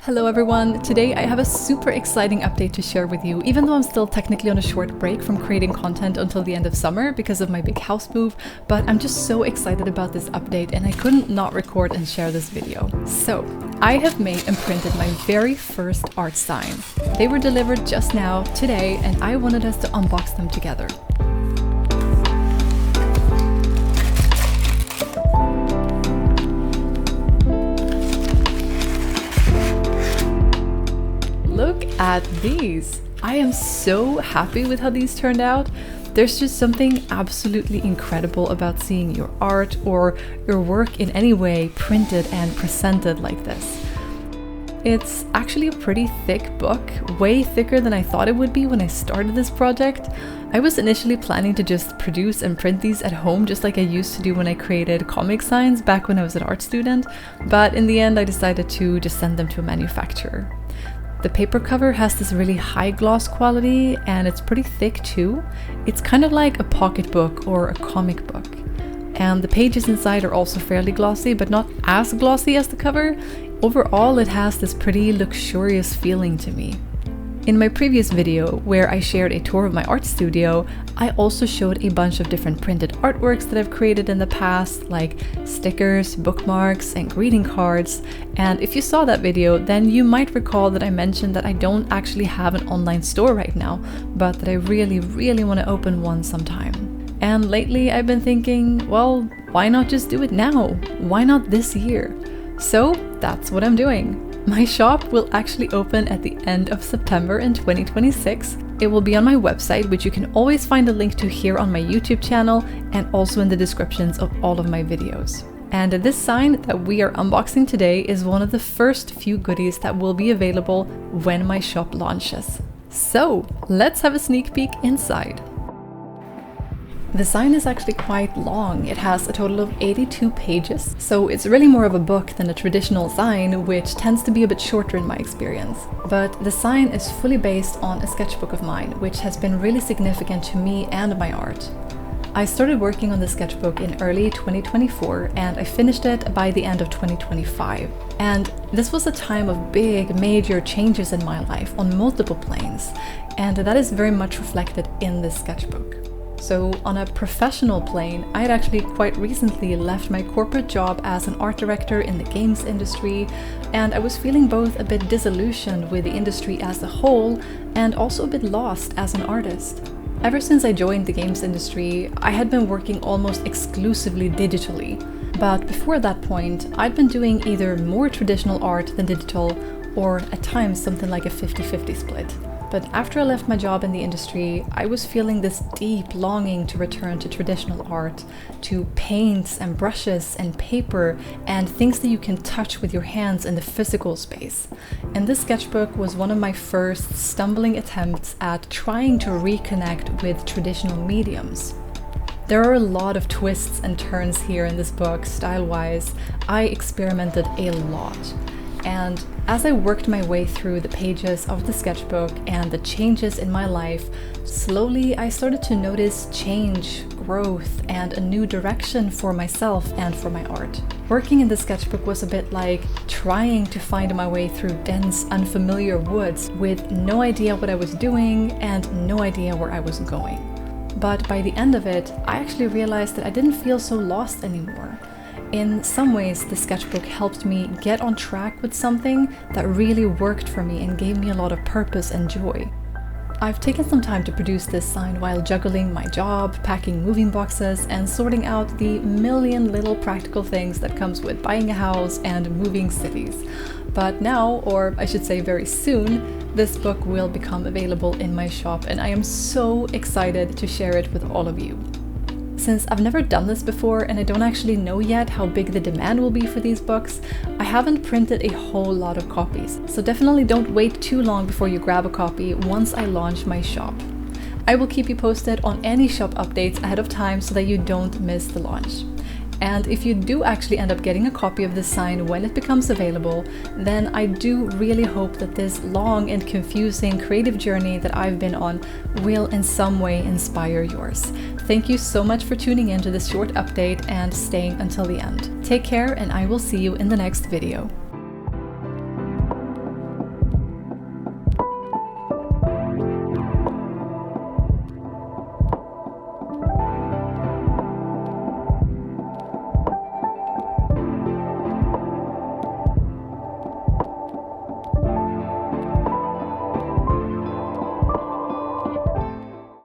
Hello everyone! Today I have a super exciting update to share with you, even though I'm still technically on a short break from creating content until the end of summer because of my big house move, but I'm just so excited about this update and I couldn't not record and share this video. So, I have made and printed my very first art sign. They were delivered just now, today, and I wanted us to unbox them together. Look at these! I am so happy with how these turned out. There's just something absolutely incredible about seeing your art or your work in any way printed and presented like this. It's actually a pretty thick book, way thicker than I thought it would be when I started this project. I was initially planning to just produce and print these at home just like I used to do when I created comic signs back when I was an art student, but in the end I decided to just send them to a manufacturer. The paper cover has this really high gloss quality and it's pretty thick too. It's kind of like a pocketbook or a comic book. And the pages inside are also fairly glossy, but not as glossy as the cover. Overall, it has this pretty luxurious feeling to me. In my previous video, where I shared a tour of my art studio, I also showed a bunch of different printed artworks that I've created in the past, like stickers, bookmarks, and greeting cards. And if you saw that video, then you might recall that I mentioned that I don't actually have an online store right now, but that I really want to open one sometime. And lately I've been thinking, well, why not just do it now? Why not this year? So that's what I'm doing. My shop will actually open at the end of September in 2026. It will be on my website, which you can always find a link to here on my YouTube channel and also in the descriptions of all of my videos. And this sign that we are unboxing today is one of the first few goodies that will be available when my shop launches. So let's have a sneak peek inside. The sign is actually quite long. It has a total of 82 pages, so it's really more of a book than a traditional sign, which tends to be a bit shorter in my experience. But the sign is fully based on a sketchbook of mine, which has been really significant to me and my art. I started working on the sketchbook in early 2024 and I finished it by the end of 2025. And this was a time of big, major changes in my life on multiple planes, and that is very much reflected in this sketchbook. So on a professional plane, I had actually quite recently left my corporate job as an art director in the games industry, and I was feeling both a bit disillusioned with the industry as a whole and also a bit lost as an artist. Ever since I joined the games industry, I had been working almost exclusively digitally, but before that point, I'd been doing either more traditional art than digital, or at times something like a 50-50 split. But after I left my job in the industry, I was feeling this deep longing to return to traditional art, to paints and brushes and paper and things that you can touch with your hands in the physical space. And this sketchbook was one of my first stumbling attempts at trying to reconnect with traditional mediums. There are a lot of twists and turns here in this book, style-wise. I experimented a lot. And as I worked my way through the pages of the sketchbook and the changes in my life, slowly I started to notice change, growth, and a new direction for myself and for my art. Working in the sketchbook was a bit like trying to find my way through dense, unfamiliar woods with no idea what I was doing and no idea where I was going. But by the end of it, I actually realized that I didn't feel so lost anymore. In some ways, the sketchbook helped me get on track with something that really worked for me and gave me a lot of purpose and joy. I've taken some time to produce this sign while juggling my job, packing moving boxes, and sorting out the million little practical things that comes with buying a house and moving cities. But now, or I should say very soon, this book will become available in my shop and I am so excited to share it with all of you. Since I've never done this before and I don't actually know yet how big the demand will be for these books, I haven't printed a whole lot of copies, so definitely don't wait too long before you grab a copy once I launch my shop. I will keep you posted on any shop updates ahead of time so that you don't miss the launch. And if you do actually end up getting a copy of this sign when it becomes available, then I do really hope that this long and confusing creative journey that I've been on will in some way inspire yours. Thank you so much for tuning in to this short update and staying until the end. Take care and I will see you in the next video.